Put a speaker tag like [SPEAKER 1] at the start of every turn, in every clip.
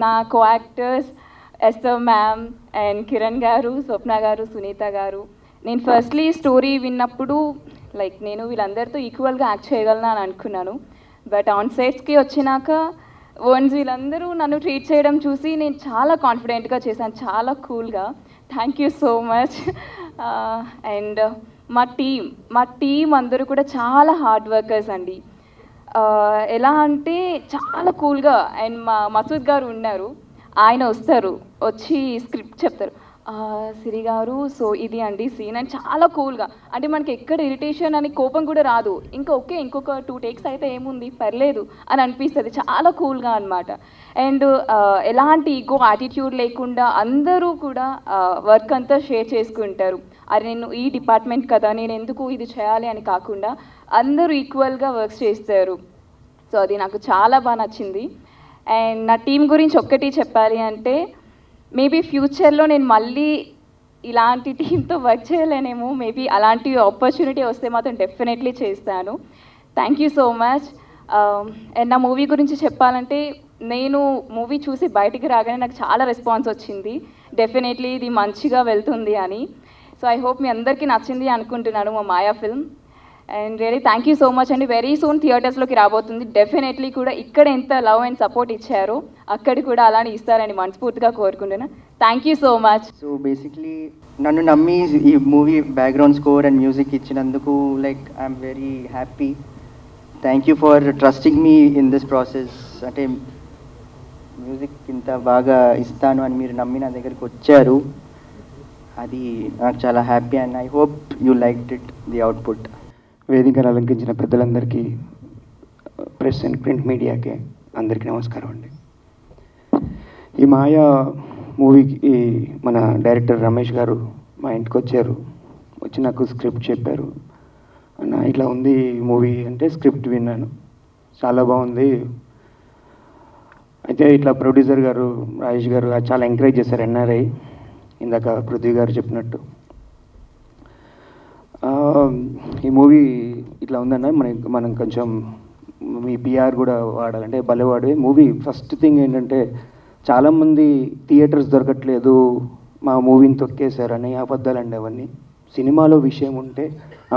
[SPEAKER 1] నా co actors Esther ma'am and Kiran గారు, స్వప్న గారు, సునీత గారు. నేను ఫస్ట్లీ స్టోరీ విన్నప్పుడు లైక్ నేను వీళ్ళందరితో ఈక్వల్గా యాక్ట్ చేయగలను అని అనుకున్నాను. బట్ ఆన్ సెట్స్కి వచ్చినాక వన్స్ వీళ్ళందరూ నన్ను ట్రీట్ చేయడం చూసి నేను చాలా కాన్ఫిడెంట్గా చేశాను, చాలా కూల్గా. Thank you so much. And మా టీం అందరూ కూడా చాలా హార్డ్ వర్కర్స్ అండి. ఎలా అంటే చాలా కూల్గా. అండ్ మసూద్ గారు ఉన్నారు, ఆయన వస్తారు, వచ్చి స్క్రిప్ట్ చెప్తారు, సిరి గారు సో ఇది అండి సీన్ అని చాలా కూల్గా. అంటే మనకి ఎక్కడ ఇరిటేషన్ అని కోపం కూడా రాదు. ఇంకా ఓకే ఇంకొక 2 టేక్స్ అయితే ఏముంది పర్లేదు అని అనిపిస్తుంది, చాలా కూల్గా అనమాట. అండ్ ఎలాంటి ఈగో యాటిట్యూడ్ లేకుండా అందరూ కూడా వర్క్ అంతా షేర్ చేసుకుంటారు. అది నేను ఈ డిపార్ట్మెంట్ కదా నేను ఎందుకు ఇది చేయాలి అని కాకుండా అందరూ ఈక్వల్గా వర్క్స్ చేస్తారు. సో అది నాకు చాలా బాగా నచ్చింది. అండ్ నా టీం గురించి ఒక్కటి చెప్పాలి అంటే మేబీ ఫ్యూచర్లో నేను మళ్ళీ ఇలాంటి టీంతో వర్క్ చేయలేనేమో, మేబీ అలాంటి ఆపర్చునిటీ వస్తే మాత్రం డెఫినెట్లీ చేస్తాను. Thank you so much. And నా మూవీ గురించి చెప్పాలంటే నేను మూవీ చూసి బయటికి రాగానే నాకు చాలా రెస్పాన్స్ వచ్చింది, డెఫినెట్లీ ఇది మంచిగా వెళ్తుంది అని. సో ఐ హోప్ మీ అందరికీ నచ్చింది అనుకుంటున్నాను మా Maya film. And really thank you so much అండి. వెరీ సూన్ థియేటర్స్లోకి రాబోతుంది. డెఫినెట్లీ కూడా ఇక్కడ ఎంత లవ్ అండ్ సపోర్ట్ ఇచ్చారో అక్కడ కూడా అలానే ఇస్తారని మనస్ఫూర్తిగా కోరుకుంటున్నాను. Thank you so much.
[SPEAKER 2] So basically నన్ను నమ్మి ఈ movie background score and music ఇచ్చినందుకు like I'm very happy. Thank you for trusting me in this process. అంటే మ్యూజిక్ ఇంత బాగా ఇస్తాను అని మీరు నమ్మి నా దగ్గరికి వచ్చారు, అది నాకు చాలా happy. And I hope you liked it the output.
[SPEAKER 3] వేదికను అలంకరించిన పెద్దలందరికీ, ప్రెస్ అండ్ ప్రింట్ మీడియాకి అందరికీ నమస్కారం అండి. ఈ మాయా మూవీకి మన డైరెక్టర్ రమేష్ గారు మా ఇంటికి వచ్చారు, వచ్చి నాకు స్క్రిప్ట్ చెప్పారు. అన్న ఇట్లా ఉంది మూవీ అంటే స్క్రిప్ట్ విన్నాను, చాలా బాగుంది. అయితే ఇట్లా ప్రొడ్యూసర్ గారు రాజేష్ గారు చాలా ఎంకరేజ్ చేశారు, ఎన్ఆర్ఐ ఇందాక పృథ్వీ గారు చెప్పినట్టు. ఈ మూవీ ఇట్లా ఉందన్న మనం కొంచెం మీ పిఆర్ కూడా వాడాలంటే భలేవాడే. మూవీ ఫస్ట్ థింగ్ ఏంటంటే చాలామంది థియేటర్స్ దొరకట్లేదు, మా మూవీని తొక్కేశారని అబద్ధాలండి అవన్నీ. సినిమాలో విషయం ఉంటే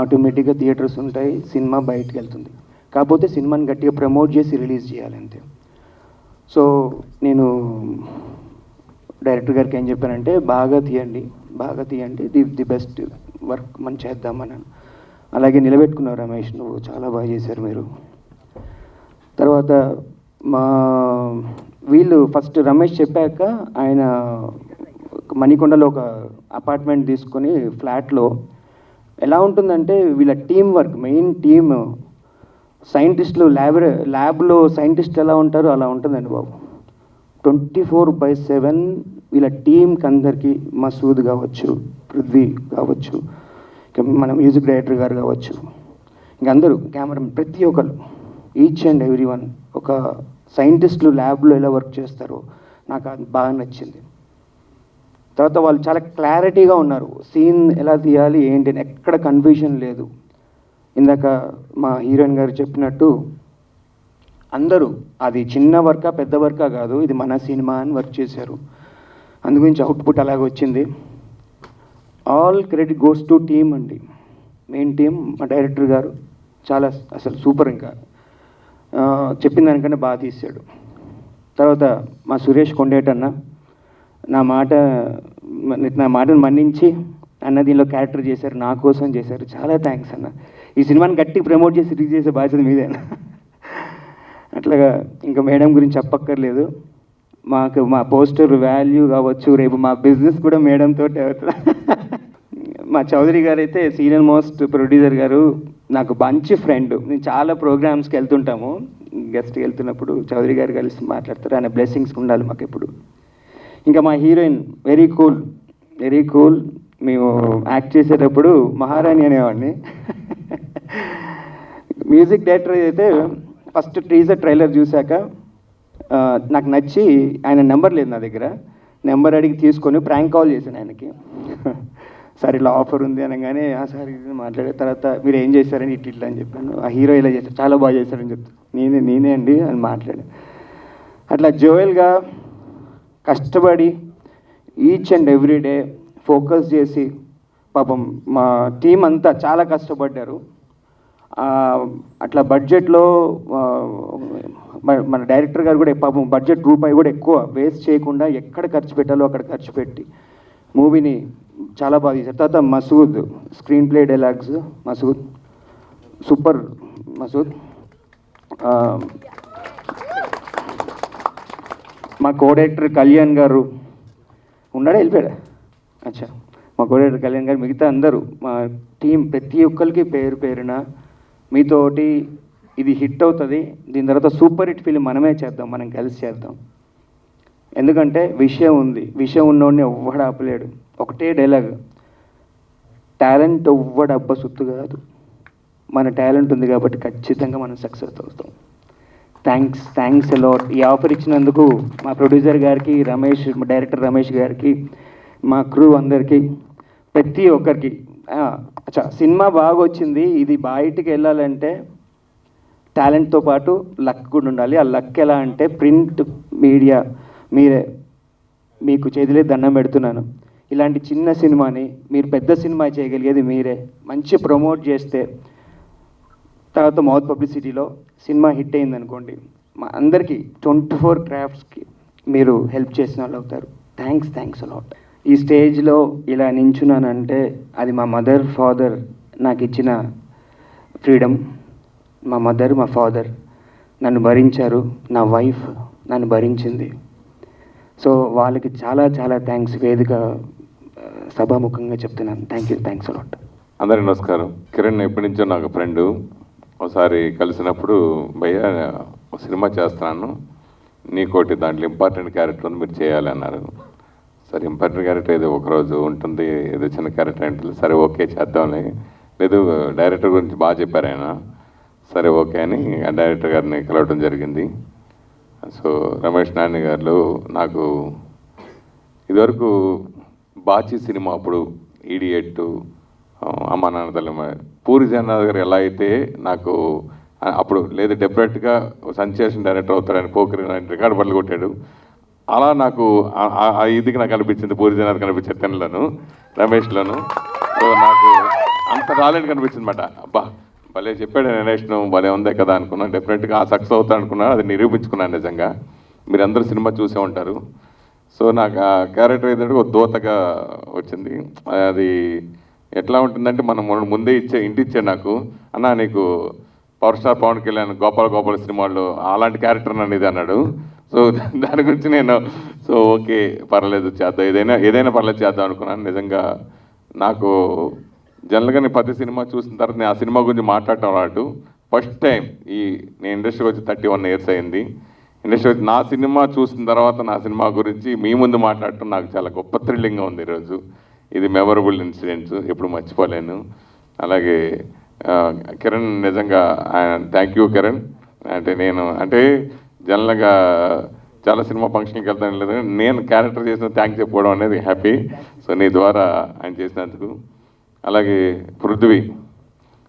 [SPEAKER 3] ఆటోమేటిక్గా థియేటర్స్ ఉంటాయి, సినిమా బయటకు వెళ్తుంది. కాకపోతే సినిమాని గట్టిగా ప్రమోట్ చేసి రిలీజ్ చేయాలి అంతే. సో నేను డైరెక్టర్ గారికి ఏం చెప్పానంటే బాగా తీయండి, ది బెస్ట్ వర్క్ మనం చేద్దామన్నాను. అలాగే నిలబెట్టుకున్నారు రమేష్, నువ్వు చాలా బాగా చేశారు మీరు. తర్వాత వీళ్ళు ఫస్ట్ రమేష్ చెప్పాక ఆయన మణికొండలో ఒక అపార్ట్మెంట్ తీసుకొని ఫ్లాట్లో ఎలా ఉంటుందంటే వీళ్ళ టీం వర్క్, మెయిన్ టీమ్ సైంటిస్టులు, ల్యాబ్లో సైంటిస్టులు ఎలా ఉంటారో అలా ఉంటుందండి బాబు. 24/7 వీళ్ళ టీంకి అందరికీ, మసూద్ కావచ్చు, పృథ్వీ కావచ్చు, మన మ్యూజిక్ డైరెక్టర్ గారు కావచ్చు, ఇంక అందరూ కెమెరా, ప్రతి ఒక్కరు, ఈచ్ అండ్ ఎవ్రీ వన్ ఒక సైంటిస్టులు ల్యాబ్లో ఎలా వర్క్ చేస్తారో నాకు అది బాగా నచ్చింది. తర్వాత వాళ్ళు చాలా క్లారిటీగా ఉన్నారు, సీన్ ఎలా తీయాలి ఏంటి అని ఎక్కడ కన్ఫ్యూజన్ లేదు. ఇందాక మా హీరోయిన్ గారు చెప్పినట్టు అందరూ అది చిన్న వర్కా పెద్ద వర్కా కాదు, ఇది మన సినిమా అని వర్క్ చేశారు. అందుగురించి అవుట్పుట్ అలాగే వచ్చింది. All credit goes to team అండి, మెయిన్ టీమ్. మా డైరెక్టర్ గారు చాలా అసలు సూపర్, ఇంకా చెప్పిన దానికన్నా బాగా తీశాడు. తర్వాత మా సురేష్ కొండేటన్న నా మాటను మన్నించి అన్న దీనిలో క్యారెక్టర్ చేశారు, నా కోసం చేశారు, చాలా థ్యాంక్స్ అన్న. ఈ సినిమాని గట్టి ప్రమోట్ చేసి రిలీజ్ చేసే బాధ్యత మీదేనా. అట్లాగా ఇంకా మేడం గురించి చెప్పక్కర్లేదు, మా పోస్టర్ వాల్యూ కావచ్చు, రేపు మా బిజినెస్ కూడా మేడంతో అవుతుంది. మా చౌదరి గారు అయితే సీనియర్ మోస్ట్ ప్రొడ్యూసర్ గారు, నాకు మంచి ఫ్రెండ్. నేను చాలా ప్రోగ్రామ్స్కి వెళ్తుంటాము, గెస్ట్కి వెళ్తున్నప్పుడు చౌదరి గారు కలిసి మాట్లాడతారు, ఆయన బ్లెస్సింగ్స్ ఉండాలి మాకు ఎప్పుడు. ఇంకా మా హీరోయిన్ వెరీ కూల్. మేము యాక్ట్ చేసేటప్పుడు మహారాణి అనేవాడిని. మ్యూజిక్ డైరెక్టర్ అయితే ఫస్ట్ టీజర్ ట్రైలర్ చూశాక నాకు నచ్చి, ఆయన నెంబర్ లేదు నా దగ్గర, నెంబర్ అడిగి తీసుకొని ప్రాంక్ కాల్ చేశాను ఆయనకి. సార్ ఇలా ఆఫర్ ఉంది అనగానే సార్ ఇది మాట్లాడే తర్వాత మీరు ఏం చేశారని ఇట్లా అని చెప్పాను. ఆ హీరో ఇలా చేశారు, చాలా బాగా చేశారని చెప్తాను, నేనే అండి అని మాట్లాడాను. అట్లా జోయల్గా కష్టపడి each and every day focus చేసి పాపం మా టీం అంతా చాలా కష్టపడ్డారు. అట్లా బడ్జెట్లో మన డైరెక్టర్ గారు కూడా పాపం బడ్జెట్ రూపాయి కూడా ఎక్కువ వేస్ట్ చేయకుండా ఎక్కడ ఖర్చు పెట్టాలో అక్కడ ఖర్చు పెట్టి మూవీని చాలా బాగా తీశారు. తర్వాత Masood screenplay dialogues, Masood super. Masood మా కోడైరెక్టర్ కళ్యాణ్ గారు ఉన్నాడా, వెళ్ళిపోయాడా? అచ్చా, మా కోడైరెక్టర్ కళ్యాణ్ గారు, మిగతా అందరూ మా టీం ప్రతి ఒక్కరికి పేరు పేరున మీతోటి ఇది హిట్ అవుతుంది. దీని తర్వాత సూపర్ హిట్ ఫిలిం మనమే చేద్దాం, మనం కలిసి చేద్దాం. ఎందుకంటే విషయం ఉంది, విషయం ఉన్నోడిని ఎవ్వడు ఆపలేడు. ఒకటే డైలాగ్, టాలెంట్ ఎవ్వడు అబ్బ సుత్తు కాదు, మన టాలెంట్ ఉంది కాబట్టి ఖచ్చితంగా మనం సక్సెస్ అవుతాం. Thanks a lot. ఈ ఆఫర్ ఇచ్చినందుకు మా ప్రొడ్యూసర్ గారికి, రమేష్, డైరెక్టర్ రమేష్ గారికి, మా క్రూ అందరికీ, ప్రతి ఒక్కరికి. అచ్చా, సినిమా బాగా వచ్చింది. ఇది బయటికి వెళ్ళాలంటే టాలెంట్తో పాటు లక్ కూడా ఉండాలి. ఆ లక్ ఎలా అంటే ప్రింట్ మీడియా మీరే, మీకు చేతిలే దండం పెడుతున్నాను. ఇలాంటి చిన్న సినిమాని మీరు పెద్ద సినిమా చేయగలిగేది మీరే. మంచి ప్రమోట్ చేస్తే తర్వాత మౌత్ పబ్లిసిటీలో సినిమా హిట్ అయింది అనుకోండి, మా అందరికీ 24 క్రాఫ్ట్స్కి మీరు హెల్ప్ చేసిన వాళ్ళు అవుతారు. Thanks a lot. ఈ స్టేజ్లో ఇలా నించున్నానంటే అది మా మదర్ ఫాదర్ నాకు ఇచ్చిన ఫ్రీడమ్. మా మదర్, మా ఫాదర్ నన్ను భరించారు, నా వైఫ్ నన్ను భరించింది. సో వాళ్ళకి చాలా చాలా థ్యాంక్స్ వేదిక సభాముఖంగా చెప్తున్నాను. Thanks a lot.
[SPEAKER 4] అందరికీ నమస్కారం. కిరణ్ ఎప్పటి నుంచో నాకు ఫ్రెండు. ఒకసారి కలిసినప్పుడు భయ్య ఒక సినిమా చేస్తున్నాను, నీకోటి దాంట్లో ఇంపార్టెంట్ క్యారెక్టర్ ఉంది, మీరు చేయాలి అన్నారు. సరే, ఇంపార్టెంట్ క్యారెక్టర్ ఏదో ఒకరోజు ఉంటుంది, ఏదో చిన్న క్యారెక్టర్ ఉంటుంది. సరే ఓకే చేద్దాంలే. లేదు, డైరెక్టర్ గురించి బాగా చెప్పారు ఆయన. సరే ఓకే అని ఆ డైరెక్టర్ గారిని కలవడం జరిగింది. సో రమేష్ నాని గారు నాకు ఇదివరకు బాచి సినిమా అప్పుడు ఈడియట్, అమ్మ నాన్న తల్లి, పూరి జగన్నాథ్ గారు ఎలా అయితే నాకు అప్పుడు లేదు డెఫినెట్గా సెన్సేషన్ డైరెక్టర్ అవుతాడని పోకరి రికార్డు పనులు కొట్టాడు. అలా నాకు ఇదికి నాకు అనిపించింది, పూరి జగన్నాథ్ కనిపించే తెన్నులను, రమేష్లను. సో నాకు అంత టాలెంట్ కనిపించింది అనమాట. అబ్బా భలే చెప్పాడు నేనేషను, భలే ఉందే కదా అనుకున్నాను. డెఫినెట్గా ఆ సక్సెస్ అవుతా అనుకున్నాను, అది నిరూపించుకున్నాను నిజంగా. మీరందరూ సినిమా చూసే ఉంటారు. సో నాకు ఆ క్యారెక్టర్ ఏంటంటే ఒక దోతగా వచ్చింది. అది ఎట్లా ఉంటుందంటే మనం ముందే ఇంటి ఇచ్చాడు నాకు, అన్న నీకు పవర్ స్టార్ పవన్ కళ్యాణ్ గోపాల సినిమాల్లో అలాంటి క్యారెక్టర్ నన్ను ఇది అన్నాడు. సో దాని గురించి నేను ఓకే పర్లేదు చేద్దాం, ఏదైనా పర్లేదు చేద్దాం అనుకున్నాను. నిజంగా నాకు జనరల్గా నేను 10 సినిమా చూసిన తర్వాత నేను ఆ సినిమా గురించి మాట్లాడటం రాదు. ఫస్ట్ టైం నేను ఇండస్ట్రీకి వచ్చి 31 ఇయర్స్ అయింది. ఇండస్ట్రీ వచ్చి నా సినిమా చూసిన తర్వాత నా సినిమా గురించి మీ ముందు మాట్లాడటం నాకు చాలా గొప్ప థ్రిల్లింగ్గా ఉంది ఈరోజు. ఇది మెమరబుల్ ఇన్సిడెంట్స్, ఎప్పుడు మర్చిపోలేను. అలాగే కిరణ్, నిజంగా థ్యాంక్ యూ కిరణ్. అంటే జనరల్గా చాలా సినిమా ఫంక్షన్కి వెళ్తాను లేదు, నేను క్యారెక్టర్ చేసిన థ్యాంక్స్ చెప్పుకోవడం అనేది హ్యాపీ. సో నీ ద్వారా ఆయన చేసినందుకు. అలాగే పృథ్వీ,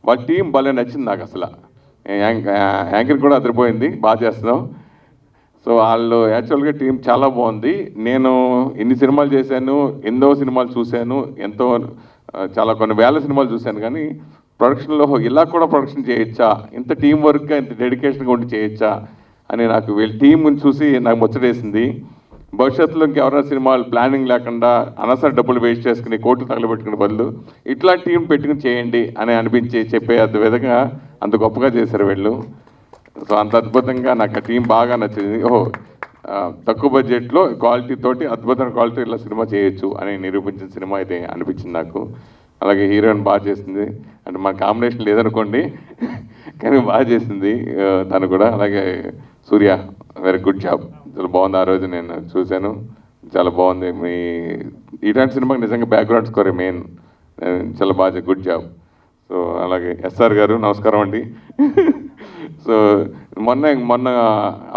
[SPEAKER 4] వాళ్ళ టీం భలే నచ్చింది నాకు. అసలు యాంకర్ కూడా అదిరిపోయింది, బాగా చేస్తున్నాం. సో వాళ్ళు యాక్చువల్గా టీం చాలా బాగుంది. నేను ఇన్ని సినిమాలు చేశాను, ఎన్నో సినిమాలు చూశాను, చాలా కొన్ని వేల సినిమాలు చూశాను. కానీ ప్రొడక్షన్లో ఇలా కూడా ప్రొడక్షన్ చేయొచ్చా, ఇంత టీం వర్క్గా ఇంత డెడికేషన్గా ఉండి చేయొచ్చా అని నాకు వీళ్ళ టీం చూసి నాకు ముచ్చటేసింది. భవిష్యత్తులో ఇంకెవరైనా సినిమాలు ప్లానింగ్ లేకుండా అనవసర డబ్బులు వేస్ట్ చేసుకుని కోట్లు తగలబెట్టుకునే బదులు ఇట్లా టీం పెట్టుకుని చేయండి అని అనిపించి చెప్పే అంత విధంగా అంత గొప్పగా చేశారు వీళ్ళు. సో అంత అద్భుతంగా నాకు ఆ టీం బాగా నచ్చింది. తక్కువ బడ్జెట్లో క్వాలిటీ తోటి అద్భుతమైన క్వాలిటీ ఇలా సినిమా చేయొచ్చు అని నిరూపించిన సినిమా అయితే అనిపించింది నాకు. అలాగే హీరోయిన్ బాగా చేసింది, అంటే మన కాంబినేషన్ లేదనుకోండి కానీ బాగా చేసింది తను కూడా. అలాగే సూర్య, వెరీ గుడ్ జాబ్, చాలా బాగుంది. ఆ రోజు నేను చూశాను, చాలా బాగుంది. ఇలాంటి సినిమాకి నిజంగా బ్యాక్గ్రౌండ్ స్కోర్ మెయిన్, చాలా బాగా గుడ్ జాబ్. సో అలాగే ఎస్ఆర్ గారు నమస్కారం అండి. సో మొన్న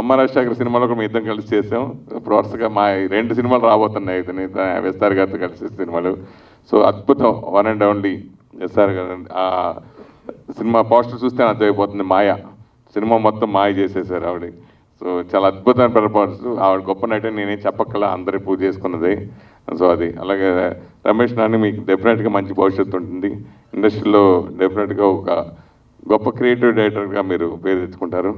[SPEAKER 4] అమ్మ రాజశేఖర్ సినిమాలో కూడా మేము ఇద్దరం కలిసి చేసాం. ఇప్పుడు వరుసగా మా 2 సినిమాలు రాబోతున్నాయి ఎస్ఆర్ గారితో కలిసి సినిమాలు. సో అద్భుతం, వన్ అండ్ ఓన్లీ ఎస్ఆర్ గారు. ఆ సినిమా పోస్టర్ చూస్తే అర్థమైపోతుంది, మాయ సినిమా మొత్తం మాయ చేసేసారు ఆవిడ. సో చాలా అద్భుతమైన పెర్ఫార్మెన్స్. ఆవిడ గొప్ప నటి నేనేం చెప్పక్కల, అందరి పూజ చేసుకున్నది. సో అది అలాగే రమేష్ నాని మీకు డెఫినెట్గా మంచి భవిష్యత్తు ఉంటుంది. ఇండస్ట్రీలో డెఫినెట్గా ఒక గొప్ప క్రియేటివ్ డైరెక్టర్గా మీరు పేరు తెచ్చుకుంటారు.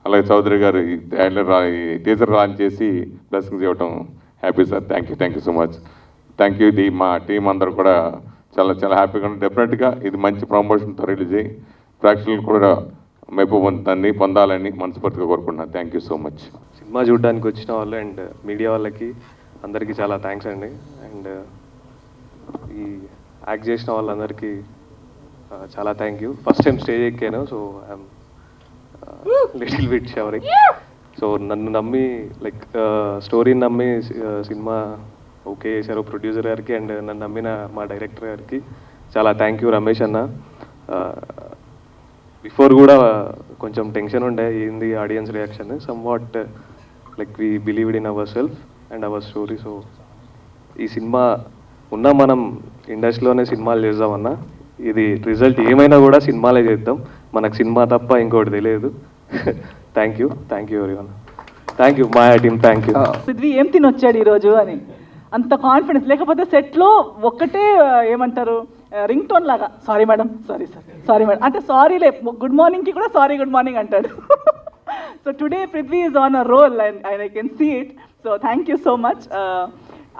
[SPEAKER 4] అలాగే చౌదరి గారు ఈ టీజర్ లాంచ్ చేసి బ్లెస్సింగ్స్ ఇవ్వటం happy sir. Thank you so much. Thank you. ఇది మా టీం అందరూ కూడా చాలా చాలా హ్యాపీగా ఉంది. డెఫినెట్గా ఇది మంచి ప్రమోషన్తో రిలీజ్ అయ్యి ప్రేక్షకులు కూడా మెప్పు పొందాలని మనస్ఫూర్తిగా కోరుకుంటున్నాను. Thank you so much.
[SPEAKER 5] Cinema చూడడానికి వచ్చిన వాళ్ళు అండ్ మీడియా వాళ్ళకి అందరికీ చాలా థ్యాంక్స్ అండి. అండ్ ఈ యాక్ట్ చేసిన వాళ్ళందరికీ చాలా thank you. First time stage ఎక్కాను, so I'm little bit shivering. So నన్ను నమ్మి లైక్ స్టోరీని నమ్మి సినిమా ఓకే చేశారు ప్రొడ్యూసర్ గారికి అండ్ నన్ను నమ్మిన మా డైరెక్టర్ గారికి చాలా థ్యాంక్ యూ. రమేష్ అన్న, బిఫోర్ కూడా కొంచెం టెన్షన్ ఉండే ఏంది audience reaction. Some what like we believed in our self and hour story. So ఈ సినిమా ఉన్న మనం ఇండస్ట్రీలోనే సినిమాలు చేద్దామన్నా, ఇది రిజల్ట్ ఏమైనా కూడా సినిమాలే చేద్దాం, మనకు సినిమా తప్ప ఇంకోటి తెలియదు. Thank you everyone. Thank you Maya team. Thank you.
[SPEAKER 6] Prithvi ఏం తినొచ్చాడు ఈరోజు అని అంత కాన్ఫిడెన్స్, లేకపోతే సెట్లో ఒక్కటే ఏమంటారు రింగ్ టోన్ లాగా సారీ మేడం, సారీ మేడం అంటే సారీలే, గుడ్ మార్నింగ్కి కూడా సారీ గుడ్ మార్నింగ్ అంటాడు. So today Prithvi is on a roll and I can see it. So thank you so much.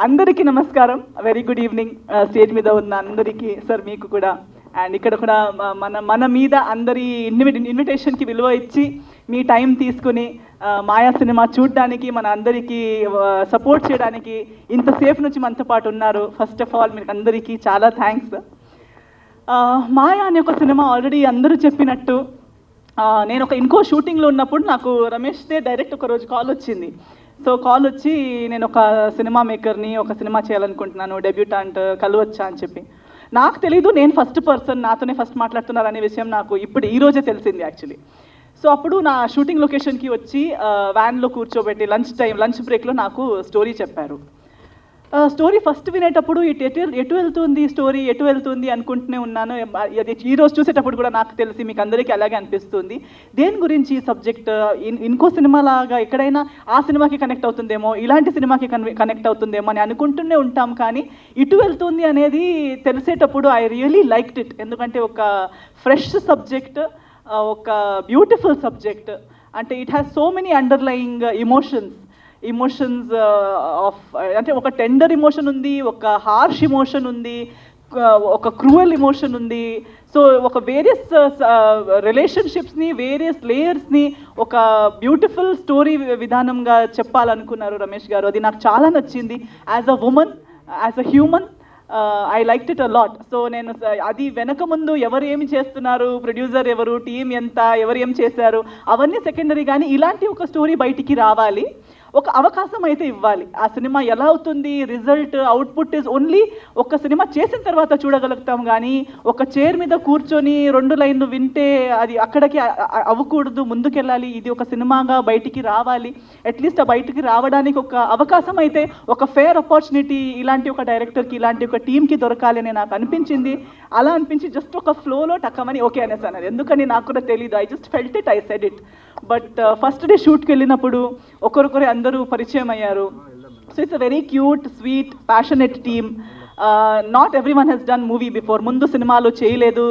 [SPEAKER 6] అందరికీ నమస్కారం, వెరీ గుడ్ ఈవినింగ్. స్టేజ్ మీద ఉన్న అందరికీ, సార్ మీకు కూడా, అండ్ ఇక్కడ కూడా మన మీద అందరి ఇన్విటేషన్కి విలువ ఇచ్చి మీ టైం తీసుకుని మాయా సినిమా చూడడానికి మన అందరికీ సపోర్ట్ చేయడానికి ఇంతసేపు నుంచి మనతో పాటు ఉన్నారు. ఫస్ట్ ఆఫ్ ఆల్ మీకు అందరికీ చాలా థ్యాంక్స్. మాయా అనే ఒక సినిమా ఆల్రెడీ అందరూ చెప్పినట్టు నేను ఒక ఇంకో షూటింగ్లో ఉన్నప్పుడు నాకు రమేష్దే డైరెక్ట్ ఒక రోజు కాల్ వచ్చింది. సో కాల్ వచ్చి నేను ఒక సినిమా మేకర్ని, ఒక సినిమా చేయాలనుకుంటున్నాను, డెబ్యూటాంట్ కలవచ్చా అని చెప్పి. నాకు తెలీదు నేను ఫస్ట్ పర్సన్, నాతోనే ఫస్ట్ మాట్లాడుతున్నారు అనే విషయం నాకు ఇప్పుడు ఈరోజే తెలిసింది యాక్చువల్లీ. సో అప్పుడు నా షూటింగ్ లొకేషన్కి వచ్చి వ్యాన్లో కూర్చోబెట్టి లంచ్ బ్రేక్లో నాకు స్టోరీ చెప్పారు. స్టోరీ ఫస్ట్ వినేటప్పుడు ఎటు వెళ్తుంది అనుకుంటూనే ఉన్నాను. అది ఈరోజు చూసేటప్పుడు కూడా నాకు తెలిసి మీకు అందరికీ అలాగే అనిపిస్తుంది. దేని గురించి సబ్జెక్ట్, ఇంకో సినిమా లాగా ఎక్కడైనా ఆ సినిమాకి కనెక్ట్ అవుతుందేమో, ఇలాంటి సినిమాకి కనెక్ట్ అవుతుందేమో అని అనుకుంటూనే ఉంటాం. కానీ ఇటు వెళ్తుంది అనేది తెలిసేటప్పుడు ఐ రియలీ లైక్డ్ ఇట్. ఎందుకంటే ఒక ఫ్రెష్ సబ్జెక్ట్, ఒక బ్యూటిఫుల్ సబ్జెక్ట్. అంటే it has so many underlying emotions of, అంటే ఒక టెండర్ ఇమోషన్ ఉంది, ఒక హార్ష్ ఇమోషన్ ఉంది, ఒక క్రూయల్ ఇమోషన్ ఉంది. సో ఒక వేరియస్ రిలేషన్షిప్స్ని, వేరియస్ లేయర్స్ని ఒక బ్యూటిఫుల్ స్టోరీ విధానంగా చెప్పాలనుకున్నారు రమేష్ గారు. అది నాకు చాలా నచ్చింది. As a woman, as a human, I liked it a lot. So నేను అది వెనక ముందు ఎవరు ఏమి చేస్తున్నారు, ప్రొడ్యూసర్ ఎవరు, టీం ఎంత, ఎవరు ఏం చేశారు అవన్నీ సెకండరీ. కానీ ఇలాంటి ఒక స్టోరీ బయటికి రావాలి, ఒక అవకాశం అయితే ఇవ్వాలి. ఆ సినిమా ఎలా అవుతుంది, రిజల్ట్, అవుట్పుట్ ఇస్ ఓన్లీ ఒక సినిమా చేసిన తర్వాత చూడగలుగుతాం. కానీ ఒక చైర్ మీద కూర్చొని 2 లైన్లు వింటే అది అక్కడికి అవ్వకూడదు, ముందుకెళ్ళాలి. ఇది ఒక సినిమాగా బయటికి రావాలి. అట్లీస్ట్ ఆ బయటికి రావడానికి ఒక అవకాశం అయితే, ఒక ఫేర్ ఆపర్చునిటీ ఇలాంటి ఒక డైరెక్టర్కి, ఇలాంటి ఒక టీంకి దొరకాలి అని నాకు అనిపించింది. అలా అనిపించి జస్ట్ ఒక ఫ్లోలో టక్కమని ఓకే అనేసాను. ఎందుకని నాకు కూడా తెలీదు, I just felt it, I said it. But first day షూట్కి వెళ్ళినప్పుడు ఒకరొకరు అందరూ పరిచయం అయ్యారు. So it's a very cute, sweet, passionate team. Not every one has done movie before. ముందు సినిమాలు చేయలేదు,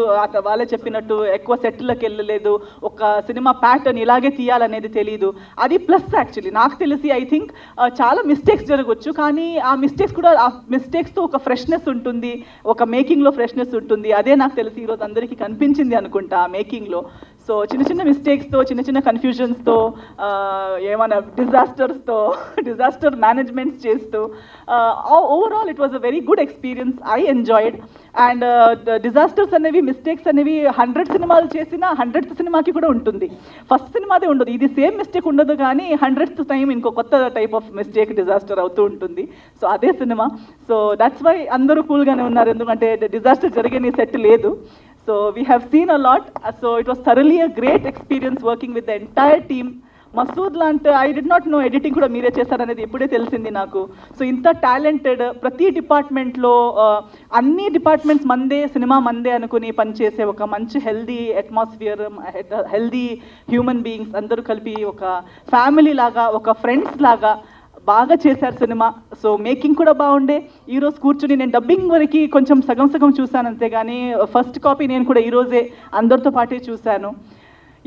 [SPEAKER 6] వాళ్ళే చెప్పినట్టు ఎక్కువ సెట్లకు వెళ్ళలేదు, ఒక సినిమా ప్యాటర్న్ ఇలాగే తీయాలనేది తెలీదు. అది ప్లస్ యాక్చువల్లీ. నాకు తెలిసి ఐ థింక్ చాలా మిస్టేక్స్ జరగవచ్చు, కానీ ఆ మిస్టేక్స్తో ఒక ఫ్రెష్నెస్ ఉంటుంది, ఒక మేకింగ్లో ఫ్రెష్నెస్ ఉంటుంది. అదే నాకు తెలిసి ఈరోజు అందరికీ కనిపించింది అనుకుంటా ఆ మేకింగ్లో. సో చిన్న మిస్టేక్స్తో, చిన్న కన్ఫ్యూజన్స్తో, ఏమైనా డిజాస్టర్ మేనేజ్మెంట్స్ చేస్తూ overall it was a very good experience. I enjoyed. And disasters అనేవి, మిస్టేక్స్ అనేవి 100 సినిమాలు చేసినా 100th సినిమాకి కూడా ఉంటుంది. ఫస్ట్ సినిమాదే ఉండదు, ఇది సేమ్ మిస్టేక్ ఉండదు, కానీ 100th టైం ఇంకో కొత్త టైప్ ఆఫ్ మిస్టేక్, డిజాస్టర్ అవుతూ ఉంటుంది. సో అదే సినిమా. సో దట్స్ వై అందరూ కూల్గానే ఉన్నారు, ఎందుకంటే డిజాస్టర్ జరిగే సెట్ లేదు. So we have seen a lot. So it was thoroughly a great experience working with the entire team. Masood లాంటి I did not know editing కూడా మీరే చేశారనేది ఇప్పుడే తెలిసింది నాకు. సో ఇంత టాలెంటెడ్, ప్రతి డిపార్ట్మెంట్లో అన్ని డిపార్ట్మెంట్స్ మందే, సినిమా మందే అనుకుని పనిచేసే ఒక మంచి healthy atmosphere, healthy human beings అందరూ కలిపి ఒక ఫ్యామిలీ లాగా, ఒక ఫ్రెండ్స్ లాగా బాగా చేశారు సినిమా. సో మేకింగ్ కూడా బాగుండే. ఈరోజు కూర్చుని నేను డబ్బింగ్ వరకు కొంచెం సగం సగం చూశాను అంతేగాని ఫస్ట్ కాపీ నేను కూడా ఈరోజే అందరితో పాటే చూశాను.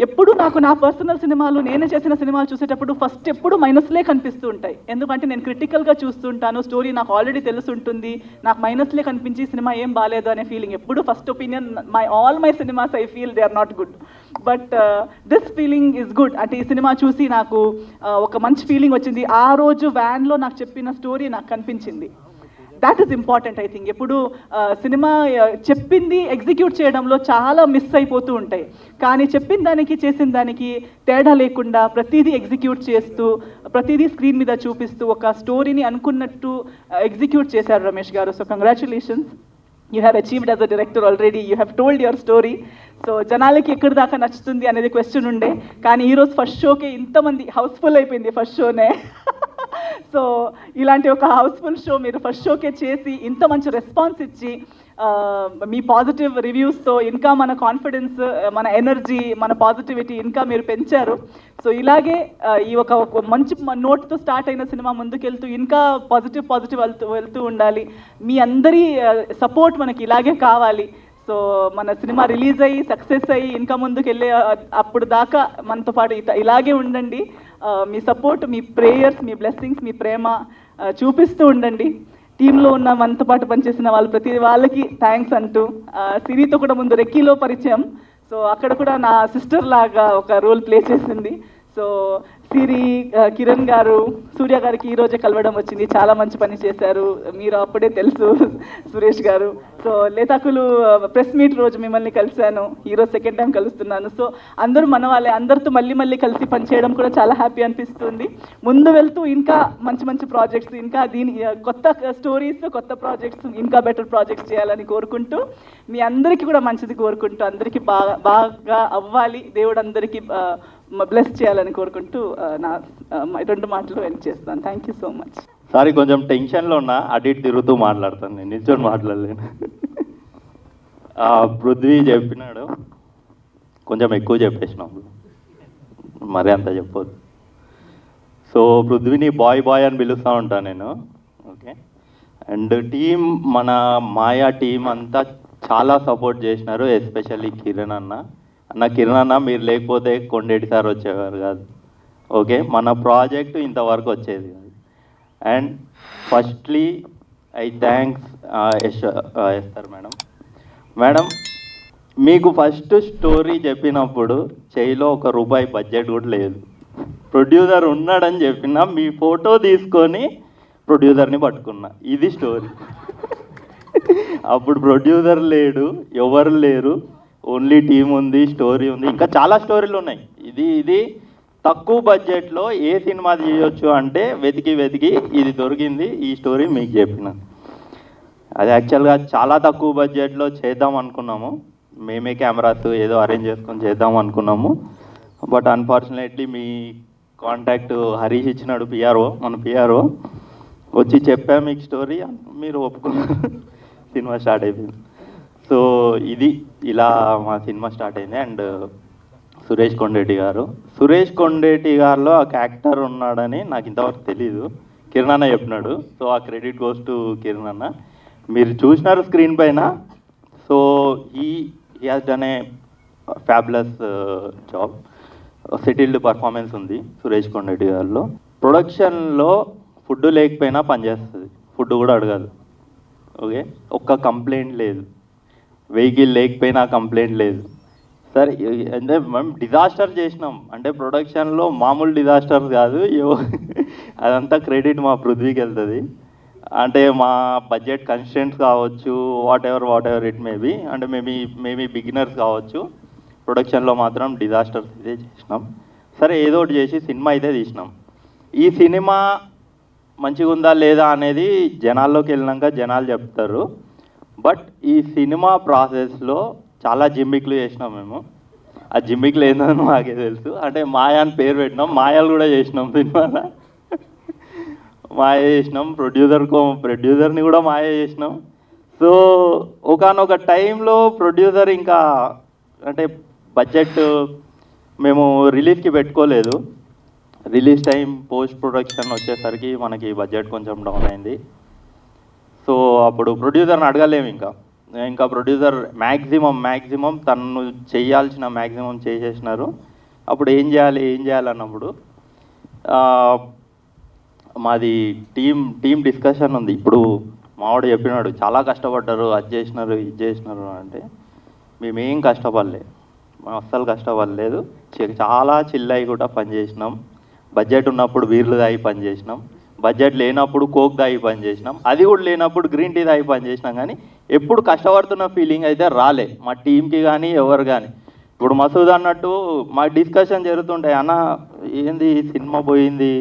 [SPEAKER 6] ఎప్పుడు నాకు నా పర్సనల్ సినిమాలు, నేను చేసిన సినిమాలు చూసేటప్పుడు ఫస్ట్ ఎప్పుడు మైనస్లే కనిపిస్తూ ఉంటాయి. ఎందుకంటే నేను క్రిటికల్గా చూస్తుంటాను, స్టోరీ నాకు ఆల్రెడీ తెలుసుంటుంది, నాకు మైనస్లే కనిపించి సినిమా ఏం బాగాలేదు అనే ఫీలింగ్ ఎప్పుడు. First opinion all my cinemas I feel they are not good, but this feeling is good. అంటే ఈ సినిమా చూసి నాకు ఒక మంచి ఫీలింగ్ వచ్చింది. ఆ రోజు వ్యాన్లో నాకు చెప్పిన స్టోరీ నాకు కనిపించింది. That is important I think. ఎప్పుడు సినిమా చెప్పింది ఎగ్జిక్యూట్ చేయడంలో చాలా మిస్ అయిపోతూ ఉంటాయి, కానీ చెప్పిన దానికి చేసిన దానికి తేడా లేకుండా ప్రతిదీ ఎగ్జిక్యూట్ చేస్తూ, ప్రతిదీ స్క్రీన్ మీద చూపిస్తూ ఒక స్టోరీని అనుకున్నట్టు ఎగ్జిక్యూట్ చేశారు రమేష్ గారు. So congratulations, you have achieved as a director already, you have told your story. So జనాలకి ఎక్కడి దాకా నచ్చుతుంది అనేది క్వశ్చన్ ఉండే, కానీ ఈరోజు ఫస్ట్ షోకే ఇంతమంది, హౌస్ఫుల్ అయిపోయింది ఫస్ట్ షోనే. సో ఇలాంటి ఒక హౌస్ఫుల్ షో మీరు ఫస్ట్ షోకే చేసి ఇంత మంచి రెస్పాన్స్ ఇచ్చి మీ పాజిటివ్ రివ్యూస్తో ఇంకా మన కాన్ఫిడెన్స్, మన ఎనర్జీ, మన పాజిటివిటీ ఇంకా మీరు పెంచారు. సో ఇలాగే ఈ ఒక మంచి నోట్తో స్టార్ట్ అయిన సినిమా ముందుకెళ్తూ ఇంకా పాజిటివ్ వెళ్తూ ఉండాలి. మీ అందరి సపోర్ట్ మనకి ఇలాగే కావాలి. సో మన సినిమా రిలీజ్ అయ్యి సక్సెస్ అయ్యి ఇంకా ముందుకు వెళ్ళే అప్పుడు దాకా మనతో పాటు ఇలాగే ఉండండి. మీ సపోర్ట్, మీ ప్రేయర్స్, మీ బ్లెస్సింగ్స్, మీ ప్రేమ చూపిస్తూ ఉండండి. టీంలో ఉన్న మనతో పాటు పనిచేసిన వాళ్ళు ప్రతి వాళ్ళకి థ్యాంక్స్ అంటూ, సిరితో కూడా ముందు రెక్కీలో పరిచయం. సో అక్కడ కూడా నా సిస్టర్ లాగా ఒక రోల్ ప్లే చేసింది. సో సిరి, కిరణ్ గారు, సూర్య గారికి ఈరోజే కలవడం వచ్చింది, చాలా మంచి పని చేశారు, మీరు అప్పుడే తెలుసు సురేష్ గారు. సో లేతాకులు ప్రెస్ మీట్ రోజు మిమ్మల్ని కలిశాను, ఈరోజు సెకండ్ టైం కలుస్తున్నాను. సో అందరూ మన వాళ్ళే, అందరితో మళ్ళీ కలిసి పనిచేయడం కూడా చాలా హ్యాపీ అనిపిస్తుంది. ముందు వెళ్తూ ఇంకా మంచి ప్రాజెక్ట్స్, ఇంకా కొత్త స్టోరీస్, కొత్త ప్రాజెక్ట్స్, ఇంకా బెటర్ ప్రాజెక్ట్స్ చేయాలని కోరుకుంటూ, మీ అందరికీ కూడా మంచిది కోరుకుంటూ, అందరికీ బాగా అవ్వాలి, దేవుడు అందరికీ బ్లెస్ చేయాలని కోరుకుంటూ నా 2 మాటలు ఎండ్ చేస్తాను. Thank you so much.
[SPEAKER 7] Sorry, కొంచెం టెన్షన్లో ఉన్నా, అటు ఇటు తిరుగుతూ మాట్లాడతాను, నేను నిల్చొని మాట్లాడలేను. పృథ్వీ చెప్పినాడు, కొంచెం ఎక్కువ చెప్పేసినాం, మరీ అంత చెప్పొద్దు. సో పృథ్వీని బాయ్ అని పిలుస్తూ ఉంటాను నేను. ఓకే, అండ్ టీం, మన మాయా టీం అంతా చాలా సపోర్ట్ చేసినారు, ఎస్పెషల్లీ కిరణ్ అన్న. కిరణ్ అన్న మీరు లేకపోతే కొండేటి సార్ వచ్చేవారు కాదు. ఓకే, మన ప్రాజెక్ట్ ఇంతవరకు వచ్చేది కాదు. అండ్ ఫస్ట్లీ ఐ థ్యాంక్స్ ఎస్తారు మేడం, మీకు ఫస్ట్ స్టోరీ చెప్పినప్పుడు చేయిలో ₹1 బడ్జెట్ కూడా లేదు, ప్రొడ్యూసర్ ఉన్నాడని చెప్పినా మీ ఫోటో తీసుకొని ప్రొడ్యూసర్ని పట్టుకున్నా, ఇది స్టోరీ. అప్పుడు ప్రొడ్యూసర్ లేడు, ఎవరు లేరు, ఓన్లీ టీం ఉంది, స్టోరీ ఉంది, ఇంకా చాలా స్టోరీలు ఉన్నాయి. ఇది తక్కువ బడ్జెట్లో ఏ సినిమా చేయొచ్చు అంటే వెతికి ఇది దొరికింది, ఈ స్టోరీ మీకు చెప్పిన. అది యాక్చువల్గా చాలా తక్కువ బడ్జెట్లో చేద్దాం అనుకున్నాము, మేమే కెమెరాస్ ఏదో అరేంజ్ చేసుకొని చేద్దాం అనుకున్నాము. But unfortunately me contact Harish ఇచ్చినాడు, మన పిఆర్ఓ వచ్చి చెప్పా మీకు స్టోరీ, మీరు ఒప్పుకున్నారు, సినిమా స్టార్ట్ అయిపోయింది. సో ఇలా మా సినిమా స్టార్ట్ అయింది. అండ్ సురేష్ కొండేటి గారిలో ఒక యాక్టర్ ఉన్నాడని నాకు ఇంతవరకు తెలీదు, కిరణ్ అన్న చెప్పినాడు. సో ఆ క్రెడిట్ గోస్ టు కిరణ్ అన్న. మీరు చూసినారు స్క్రీన్ పైన. So he has done a fabulous job, settled performance ఉంది సురేష్ కొండేటి గారిలో. ప్రొడక్షన్లో ఫుడ్ లేకపోయినా పనిచేస్తుంది, ఫుడ్ కూడా అడగదు. ఓకే, ఒక్క కంప్లైంట్ లేదు, వెహికల్ లేకపోయినా కంప్లైంట్ లేదు. సరే, అంటే మేము డిజాస్టర్ చేసినాం అంటే ప్రొడక్షన్లో మామూలు డిజాస్టర్ కాదు, అదంతా క్రెడిట్ మా పృథ్వీకి వెళ్తుంది. అంటే మా బడ్జెట్ కన్స్టెంట్స్ కావచ్చు, వాట్ ఎవర్ ఇట్ మేబీ, అంటే మేబీ బిగినర్స్ కావచ్చు, ప్రొడక్షన్లో మాత్రం డిజాస్టర్స్ అయితే చేసినాం. సరే, ఏదో ఒకటి చేసి సినిమా అయితే తీసినాం. ఈ సినిమా మంచిగా ఉందా లేదా అనేది జనాల్లోకి వెళ్ళినాక జనాలు చెప్తారు. బట్ ఈ సినిమా ప్రాసెస్లో చాలా జిమ్మిక్లు చేసినాం మేము. ఆ జిమ్మికి లేదని మాకే తెలుసు. అంటే మాయా అని పేరు పెట్టినాం, మాయాలు కూడా చేసినాం సినిమాలో. మాయ చేసినాం, ప్రొడ్యూసర్ని కూడా మాయ చేసినాం. సో ఒకానొక టైంలో ప్రొడ్యూసర్ ఇంకా అంటే బడ్జెట్ మేము రిలీజ్కి పెట్టుకోలేదు. రిలీజ్ టైం పోస్ట్ ప్రొడక్షన్ వచ్చేసరికి మనకి బడ్జెట్ కొంచెం డౌన్ అయింది. సో అప్పుడు ప్రొడ్యూసర్ని అడగలేము. ఇంకా ప్రొడ్యూసర్ మ్యాక్సిమం తను చేయాల్సిన మ్యాక్సిమం చేసేసినారు. అప్పుడు ఏం చేయాలి అన్నప్పుడు మాది టీం డిస్కషన్ ఉంది. ఇప్పుడు మావాడు చెప్పినాడు చాలా కష్టపడ్డారు, అది చేసినారు ఇది చేసినారు అంటే మేమేం కష్టపడలేదు, మేము అస్సలు కష్టపడలేదు. చాలా చిల్లయి కూడా పనిచేసినాం. బడ్జెట్ ఉన్నప్పుడు బీర్లు తాగి పని చేసినాం, బడ్జెట్ లేనప్పుడు కోక్ తాగి పని చేసినాం, అది కూడా లేనప్పుడు గ్రీన్ టీ తాగి పని చేసినాం. కానీ ఎప్పుడు కష్టపడుతున్న ఫీలింగ్ అయితే రాలే మా టీంకి కానీ ఎవరు కానీ. ఇప్పుడు మసూద్ అన్నట్టు మా డిస్కషన్ జరుగుతుంటాయి, అన్న ఏంది సినిమా పోయింది,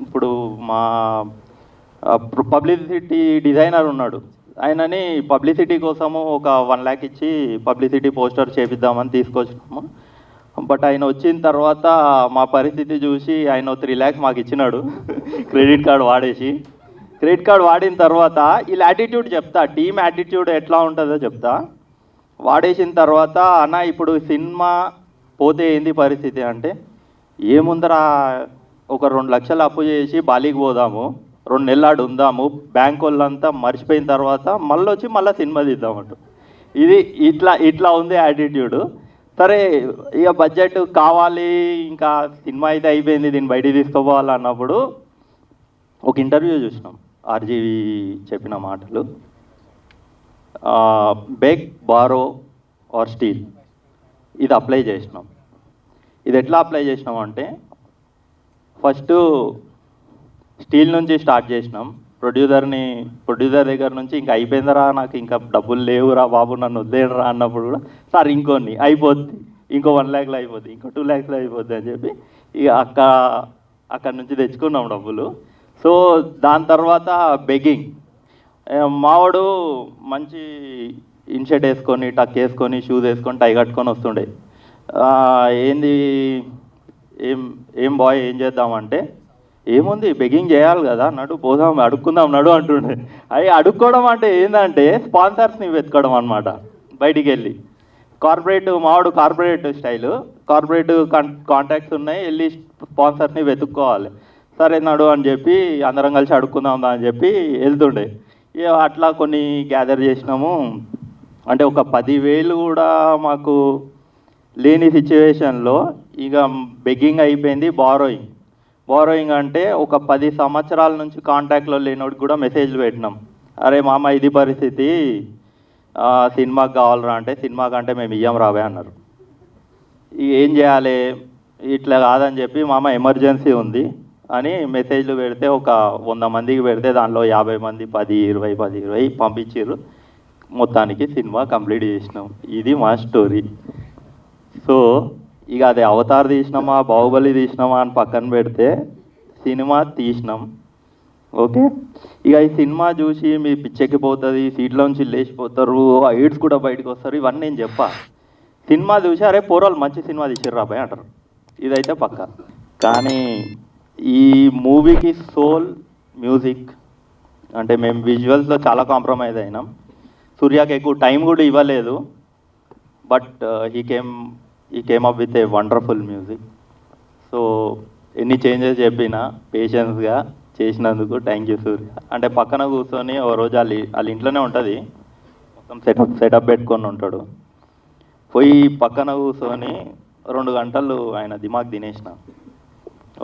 [SPEAKER 7] ఇప్పుడు మా పబ్లిసిటీ డిజైనర్ ఉన్నాడు, ఆయనని పబ్లిసిటీ కోసము ఒక 1 lakh ఇచ్చి పబ్లిసిటీ పోస్టర్ చేపిద్దామని తీసుకొచ్చినాము. బట్ ఆయన వచ్చిన తర్వాత మా పరిస్థితి చూసి ఆయన 3 lakhs మాకు ఇచ్చినాడు క్రెడిట్ కార్డు వాడేసి. క్రెడిట్ కార్డు వాడిన తర్వాత వీళ్ళ యాటిట్యూడ్ చెప్తా, టీమ్ యాటిట్యూడ్ ఎట్లా ఉంటుందో చెప్తా. వాడేసిన తర్వాత అన్న ఇప్పుడు సినిమా పోతే ఏంది పరిస్థితి అంటే, ఏముందరా ఒక 2 లక్షలు అప్పు చేసి బాలీకి పోదాము, 2 నెలలు ఆడు ఉందాము, బ్యాంక్ వాళ్ళంతా మర్చిపోయిన తర్వాత మళ్ళీ సినిమా తీద్దామంట. ఇది ఇట్లా ఉంది యాటిట్యూడ్. సరే ఇక బడ్జెట్ కావాలి, ఇంకా సినిమా అయితే అయిపోయింది, దీన్ని బయటికి తీసుకోపోవాలన్నప్పుడు ఒక ఇంటర్వ్యూ చూసినాం, ఆర్జీవి చెప్పిన మాటలు, బెగ్, బారో ఆర్ స్టీల్, ఇది అప్లై చేసినాం. ఇది ఎట్లా అప్లై చేసినాం అంటే, ఫస్ట్ స్టీల్ నుంచి స్టార్ట్ చేసినాం. ప్రొడ్యూసర్ దగ్గర నుంచి ఇంకా అయిపోయిందిరా, నాకు ఇంకా డబ్బులు లేవురా బాబు, నన్ను వదిలేయరా అన్నప్పుడు కూడా సార్ ఇంకొన్ని అయిపోద్ది, ఇంకో 1 lakhలో అయిపోద్ది, ఇంకో 2 lakhలో అయిపోద్ది అని చెప్పి ఇక అక్కడి నుంచి తెచ్చుకున్నాం డబ్బులు. సో దాని తర్వాత బెగ్గింగ్, మావాడు మంచి ఇన్షర్ట్ వేసుకొని, టక్ వేసుకొని, షూస్ వేసుకొని, టై కట్టుకొని వస్తుండే. ఏంది ఏం బాయ్ ఏం చేద్దామంటే, ఏముంది బెగ్గింగ్ చేయాలి కదా అన్నట్టు, పోదాం అడుక్కుందాం నడు అంటుండే. అవి అడుక్కోవడం అంటే ఏంటంటే స్పాన్సర్స్ని వెతుకోవడం అనమాట. బయటికి వెళ్ళి మావాడు కార్పొరేట్ స్టైలు, కార్పొరేట్ కాంటాక్ట్స్ ఉన్నాయి, వెళ్ళి స్పాన్సర్స్ని వెతుక్కోవాలి. సరే నడు అని చెప్పి అందరం కలిసి అడుక్కుందాం అని చెప్పి వెళ్తుండే. ఇక అట్లా కొన్ని గ్యాదర్ చేసినాము. అంటే ఒక 10,000 కూడా మాకు లేని సిచ్యువేషన్లో ఇక బెగ్గింగ్ అయిపోయింది. బారోయింగ్ అంటే ఒక 10 సంవత్సరాల నుంచి కాంటాక్ట్లో లేనోడికి కూడా మెసేజ్లు పెట్టినాం, అరే మామ ఇది పరిస్థితి, సినిమాకి కావాలరా అంటే, సినిమా కంటే మేము ఇయ్యం రావే అన్నారు. ఏం చేయాలి, ఇట్లా కాదని చెప్పి మామ ఎమర్జెన్సీ ఉంది అని మెసేజ్లు పెడితే ఒక 100 మందికి పెడితే దానిలో 50 మంది 10-20 పంపించారు. మొత్తానికి సినిమా కంప్లీట్ చేసినాం. ఇది మా స్టోరీ. సో ఇక అది అవతార్ తీసినామా, బాహుబలి తీసినామా అని పక్కన పెడితే సినిమా తీసినాం. ఓకే, ఇక ఈ సినిమా చూసి మీ పిచ్చెక్కిపోతుంది, సీట్లోంచి లేచిపోతారు, ఎయిడ్స్ కూడా బయటకు వస్తారు, ఇవన్నీ నేను చెప్పా. సినిమా చూసి అరే పోరాలు మంచి సినిమా తీసిర్రు రాబాయ్ అంటారు, ఇదైతే పక్క. కానీ ఈ మూవీకి సోల్ మ్యూజిక్ అంటే మేము విజువల్స్లో చాలా కాంప్రమైజ్ అయినాం. సూర్యకి ఎక్కువ టైం కూడా ఇవ్వలేదు, but he came up with a wonderful music. So ఎన్ని చేంజెస్ చెప్పినా పేషెన్స్గా చేసినందుకు థ్యాంక్ యూ సూర్య. అంటే పక్కన కూర్చొని ఓ రోజు వాళ్ళ ఇంట్లోనే ఉంటుంది, మొత్తం సెటప్ పెట్టుకొని ఉంటాడు, పోయి పక్కన కూర్చొని 2 గంటలు ఆయన దిమాగ్ తినేసిన.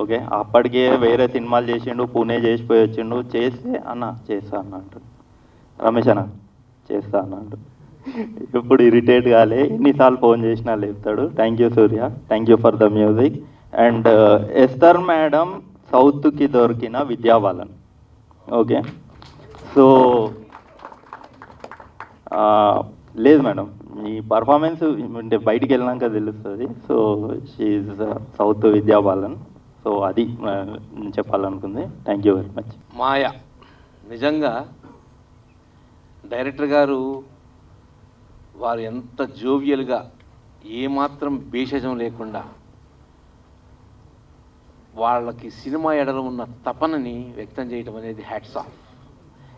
[SPEAKER 7] ఓకే, అప్పటికే వేరే సినిమాలు చేసిండు, పూణే చేసిపోయి వచ్చిండు, చేస్తే అన్న చేస్తా అన్న అంటాడు, రమేష్ అన్న చేస్తా అన్న అంటాడు. ఎప్పుడు ఇరిటేట్ కాలే, ఎన్నిసార్లు ఫోన్ చేసినా లేపుతాడు. Thank you Surya, thank you for the music. And Esther madam సౌత్కి దొరికిన విద్యాబాలన్. ఓకే, సో లేదు మేడం, మీ పర్ఫార్మెన్స్ అంటే బయటికి వెళ్ళినాక తెలుస్తుంది. So she's south Vidya Balan. So అది నేను చెప్పాలనుకుంది. Thank you very much.
[SPEAKER 8] Maya నిజంగా డైరెక్టర్ గారు వారు ఎంత జోవియల్గా ఏమాత్రం భేషజం లేకుండా వాళ్ళకి సినిమా ఎడల ఉన్న తపనని వ్యక్తం చేయడం అనేది హ్యాట్స్ ఆఫ్.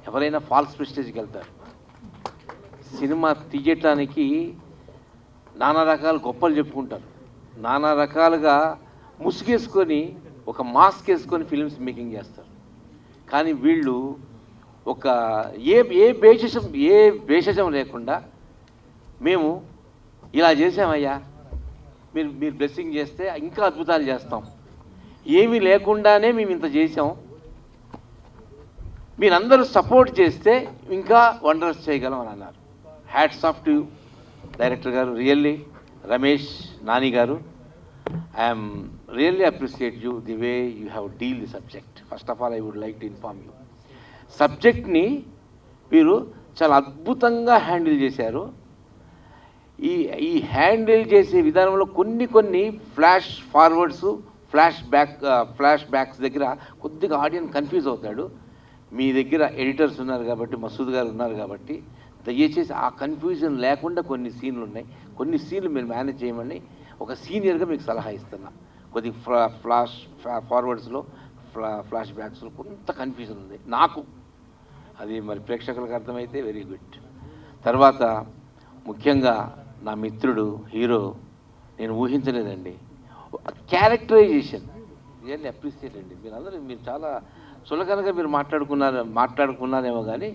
[SPEAKER 8] ఎవరైనా ఫాల్స్ ప్రెస్టేజ్కి వెళ్తారు. సినిమా తీయటానికి నానా రకాల గొప్పలు చెప్పుకుంటారు, నానా రకాలుగా ముసుగేసుకొని ఒక మాస్క్ వేసుకొని ఫిల్మ్స్ మేకింగ్ చేస్తారు. కానీ వీళ్ళు ఒక ఏ భేషజం లేకుండా మేము ఇలా చేసామయ్యా, మీరు బ్లెస్సింగ్ చేస్తే ఇంకా అద్భుతాలు చేస్తాం, ఏమీ లేకుండానే మేము ఇంత చేసాం, మీరందరూ సపోర్ట్ చేస్తే ఇంకా వండర్స్ చేయగలం అని అన్నారు. హ్యాట్స్ ఆఫ్ టు డైరెక్టర్ గారు, రియల్లీ రమేష్ నాని గారు, I am really appreciate you the way you have deal the subject. First of all I would like to inform you, సబ్జెక్ట్ని మీరు చాలా అద్భుతంగా హ్యాండిల్ చేశారు. ఈ హ్యాండిల్ చేసే విధానంలో కొన్ని ఫ్లాష్ ఫార్వర్డ్స్, ఫ్లాష్ బ్యాక్స్ దగ్గర కొద్దిగా ఆడియన్స్ కన్ఫ్యూజ్ అవుతాడు. మీ దగ్గర ఎడిటర్స్ ఉన్నారు కాబట్టి, మసూద్ గారు ఉన్నారు కాబట్టి దయచేసి ఆ కన్ఫ్యూజన్ లేకుండా కొన్ని సీన్లు ఉన్నాయి, కొన్ని సీన్లు మీరు మేనేజ్ చేయమని ఒక సీనియర్గా మీకు సలహా ఇస్తున్నా. కొద్ది ఫ్లాష్ ఫార్వర్డ్స్లో ఫ్లాష్ బ్యాక్స్లో కొంత కన్ఫ్యూజన్ ఉంది నాకు, అది మరి ప్రేక్షకులకు అర్థమైతే వెరీ గుడ్. తర్వాత ముఖ్యంగా నా మిత్రుడు హీరో, నేను ఊహించలేదండి క్యారెక్టరైజేషన్, రియల్లీ అప్రిషియేట్ అండి. మీరు చాలా చులకనగా మీరు మాట్లాడుకున్నారేమో కానీ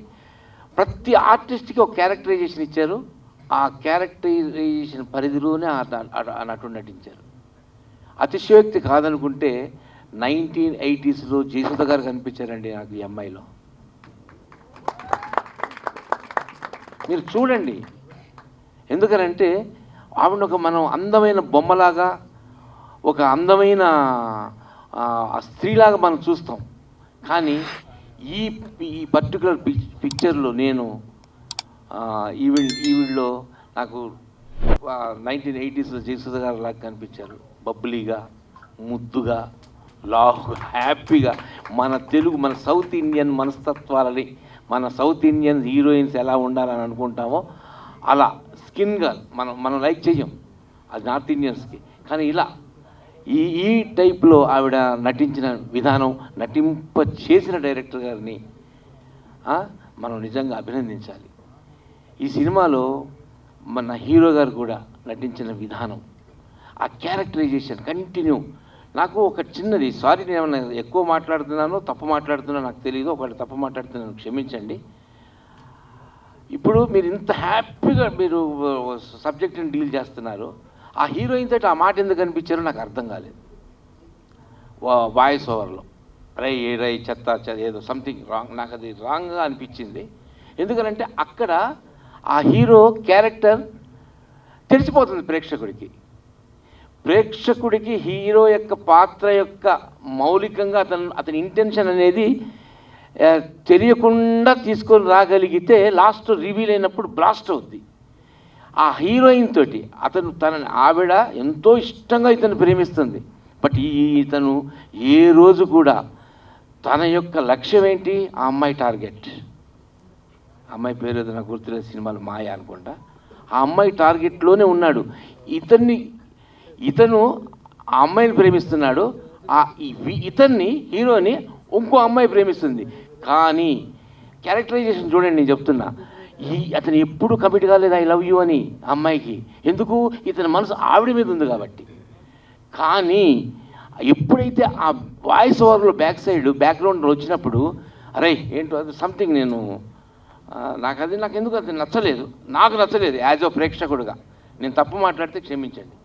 [SPEAKER 8] ప్రతి ఆర్టిస్ట్కి ఒక క్యారెక్టరైజేషన్ ఇచ్చారు. ఆ క్యారెక్టరైజేషన్ పరిధిలోనే నటుడు నటించారు. అతిశయోక్తి కాదనుకుంటే 1980s జయసుధ గారు కనిపించారండి నాకు ఈ అమ్మాయిలో. మీరు చూడండి, ఎందుకనంటే ఆవిడ మనం అందమైన బొమ్మలాగా, ఒక అందమైన స్త్రీలాగా మనం చూస్తాం. కానీ ఈ పర్టికులర్ పిక్చర్లో నేను ఈవిడ్లో నాకు 1980s జయసుధ గారు లాగా కనిపించారు. బబ్బులీగా, ముద్దుగా, లావుగా, హ్యాపీగా, మన సౌత్ ఇండియన్ మనస్తత్వాలని, మన సౌత్ ఇండియన్ హీరోయిన్స్ ఎలా ఉండాలని అనుకుంటామో అలా స్కిన్గా మనం లైక్ చెయ్యం, అది నార్త్ ఇండియన్స్కి. కానీ ఇలా ఈ టైప్లో ఆవిడ నటించిన విధానం, చేసిన డైరెక్టర్ గారిని మనం నిజంగా అభినందించాలి. ఈ సినిమాలో మన హీరో గారు కూడా నటించిన విధానం, ఆ క్యారెక్టరైజేషన్ కంటిన్యూ. నాకు ఒక చిన్నది, సారీ నేను ఏమన్నా ఎక్కువ మాట్లాడుతున్నానో తప్పు మాట్లాడుతున్నానో నాకు తెలియదు, ఒకటి తప్పు మాట్లాడుతున్నాను క్షమించండి. ఇప్పుడు మీరు ఇంత హ్యాపీగా మీరు సబ్జెక్ట్ని డీల్ చేస్తున్నారు, ఆ హీరోయిన్ తోటి ఆ మాట ఎందుకు అనిపించారో నాకు అర్థం కాలేదు. వాయిస్ ఓవర్లో రై చెత్త ఏదో సంథింగ్ రాంగ్, నాకు అది రాంగ్గా అనిపించింది. ఎందుకనంటే అక్కడ ఆ హీరో క్యారెక్టర్ తెలిసిపోతుంది ప్రేక్షకుడికి హీరో యొక్క పాత్ర యొక్క మౌలికంగా అతని ఇంటెన్షన్ అనేది తెలియకుండా తీసుకొని రాగలిగితే లాస్ట్ రివీల్ అయినప్పుడు బ్లాస్ట్ అవుద్ది. ఆ హీరోయిన్ తోటి ఆవిడ ఎంతో ఇష్టంగా ఇతను ప్రేమిస్తుంది. బట్ ఇతను ఏ రోజు కూడా తన యొక్క లక్ష్యం ఏంటి, ఆ అమ్మాయి టార్గెట్, అమ్మాయి పేరు ఏదో నాకు గుర్తులేదు, సినిమాలు మాయ అనుకుంటా, ఆ అమ్మాయి టార్గెట్లోనే ఉన్నాడు. ఇతను ఆ అమ్మాయిని ప్రేమిస్తున్నాడు, ఇతన్ని హీరోని ఇంకో అమ్మాయి ప్రేమిస్తుంది. కానీ క్యారెక్టరైజేషన్ చూడండి, నేను చెప్తున్నా, అతను ఎప్పుడు కమిట్ కాలేదు ఐ లవ్ యూ అని అమ్మాయికి. ఎందుకు, ఇతని మనసు ఆవిడ మీద ఉంది కాబట్టి. కానీ ఎప్పుడైతే ఆ వాయిస్ ఓవర్లో బ్యాక్గ్రౌండ్లో వచ్చినప్పుడు అరే ఏంటో అది సంథింగ్, నాకు ఎందుకు అది నచ్చలేదు, యాజ్ ఓ ప్రేక్షకుడుగా. నేను తప్పు మాట్లాడితే క్షమించండి,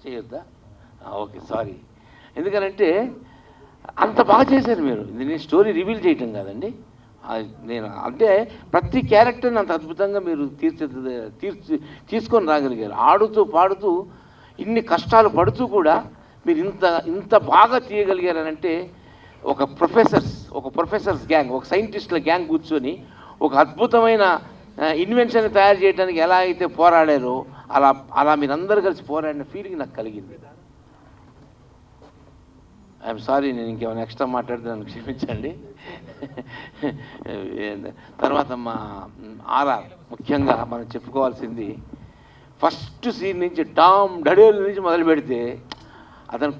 [SPEAKER 8] చేయొద్దా? Okay, sorry. ఎందుకనంటే అంత బాగా చేశారు మీరు. నేను స్టోరీ రివీల్ చేయటం కాదండి, నేను అంటే ప్రతి క్యారెక్టర్ని అంత అద్భుతంగా మీరు తీసుకొని రాగలిగారు. ఆడుతూ పాడుతూ ఇన్ని కష్టాలు పడుతూ కూడా మీరు ఇంత బాగా తీయగలిగారనంటే ఒక ప్రొఫెసర్స్ గ్యాంగ్, ఒక సైంటిస్టుల గ్యాంగ్ కూర్చొని ఒక అద్భుతమైన ఇన్వెన్షన్ తయారు చేయడానికి ఎలా అయితే పోరాడారో అలా మీరందరూ కలిసి పోరాడిన ఫీలింగ్ నాకు కలిగింది. ఐఎమ్ సారీ, నేను ఇంకేమైనా ఎక్స్ట్రా మాట్లాడితే నన్ను క్షమించండి. తర్వాత మా ఆర్ఆర్, ముఖ్యంగా మనం చెప్పుకోవాల్సింది ఫస్ట్ సీన్ నుంచి డామ్ డడేల్ నుంచి మొదలు పెడితే అతను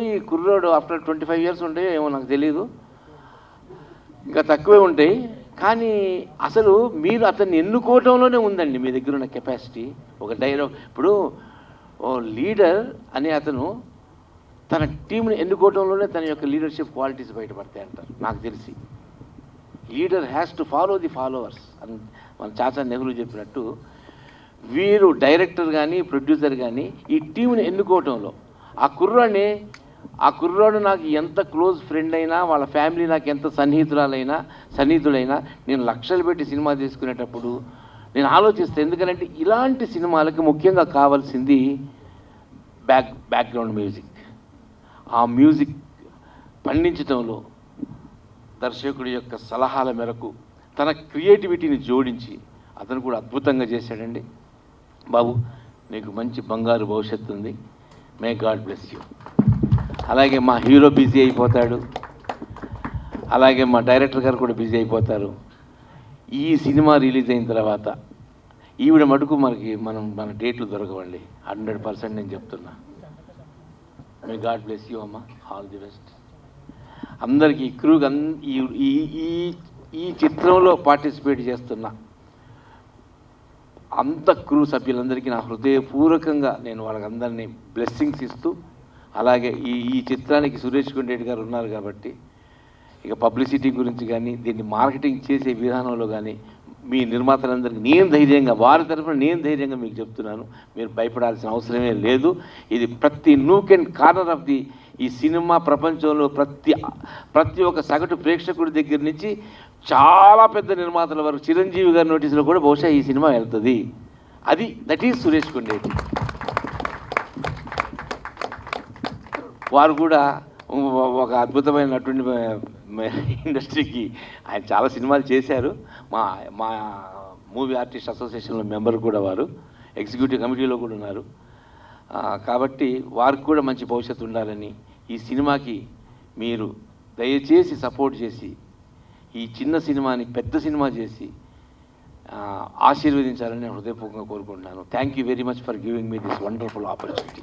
[SPEAKER 8] ఈ కుర్రోడు ఆఫ్టర్ 25 years ఉంటాయో ఏమో నాకు తెలీదు, ఇంకా తక్కువే ఉంటాయి. కానీ అసలు మీరు అతన్ని ఎన్నుకోవటంలోనే ఉందండి మీ దగ్గర ఉన్న కెపాసిటీ. ఒక డైలాగ్, ఇప్పుడు ఓ లీడర్ అనే అతను తన టీంని ఎన్నుకోవటంలోనే తన యొక్క లీడర్షిప్ క్వాలిటీస్ బయటపడతాయి అంటారు. నాకు తెలిసి leader has to follow the followers అని మన చాచా నెహ్రూ చెప్పినట్టు, వీరు డైరెక్టర్ కానీ ప్రొడ్యూసర్ కానీ ఈ టీంని ఎన్నుకోవటంలో ఆ కుర్రాడు నాకు ఎంత క్లోజ్ ఫ్రెండ్ అయినా, వాళ్ళ ఫ్యామిలీ నాకు ఎంత సన్నిహితుడైనా నేను లక్షలు పెట్టి సినిమా తీసుకునేటప్పుడు నేను ఆలోచిస్తాను. ఎందుకంటే ఇలాంటి సినిమాలకి ముఖ్యంగా కావాల్సింది బ్యాక్గ్రౌండ్ మ్యూజిక్. ఆ మ్యూజిక్ పండించడంలో దర్శకుడి యొక్క సలహాల మేరకు తన క్రియేటివిటీని జోడించి అతను కూడా అద్భుతంగా చేశాడండి. బాబు, నీకు మంచి బంగారు భవిష్యత్తు ఉంది. May God bless you. అలాగే మా హీరో బిజీ అయిపోతాడు, అలాగే మా డైరెక్టర్ గారు కూడా బిజీ అయిపోతారు. ఈ సినిమా రిలీజ్ అయిన తర్వాత ఈవిడ మటుకు మన డేట్లు దొరకవండి, 100% నేను చెప్తున్నా. మే గాడ్ బ్లెస్ యూ అమ్మ, ఆల్ ది బెస్ట్. అందరికీ క్రూగా ఈ చిత్రంలో పార్టిసిపేట్ చేస్తున్న అంత క్రూ సభ్యులందరికీ నా హృదయపూర్వకంగా నేను వాళ్ళకందరినీ బ్లెస్సింగ్స్ ఇస్తూ, అలాగే ఈ చిత్రానికి సురేష్ కొండేటి గారు ఉన్నారు కాబట్టి ఇక పబ్లిసిటీ గురించి కానీ దీన్ని మార్కెటింగ్ చేసే విధానంలో కానీ మీ నిర్మాతలందరికీ వారి తరఫున నేను ధైర్యంగా మీకు చెప్తున్నాను, మీరు భయపడాల్సిన అవసరమే లేదు. ఇది ప్రతి నూక్ అండ్ కార్నర్ ఆఫ్ ఈ సినిమా ప్రపంచంలో ప్రతి ఒక్క సగటు ప్రేక్షకుడి దగ్గర నుంచి చాలా పెద్ద నిర్మాతల వరకు, చిరంజీవి గారి నోటీసులో కూడా బహుశా ఈ సినిమా వెళ్తుంది. That is Suresh Kondeti. వారు కూడా ఒక అద్భుతమైన నటుడి ఇండస్ట్రీకి ఆయన చాలా సినిమాలు చేశారు. మా మూవీ ఆర్టిస్ట్ అసోసియేషన్లో మెంబర్ కూడా వారు, ఎగ్జిక్యూటివ్ కమిటీలో కూడా ఉన్నారు. కాబట్టి వారికి కూడా మంచి భవిష్యత్తు ఉండాలని ఈ సినిమాకి మీరు దయచేసి సపోర్ట్ చేసి ఈ చిన్న సినిమాని పెద్ద సినిమా చేసి ఆశీర్వదించాలని నేను హృదయపూర్వకంగా కోరుకుంటున్నాను. Thank you very much for giving me this wonderful opportunity.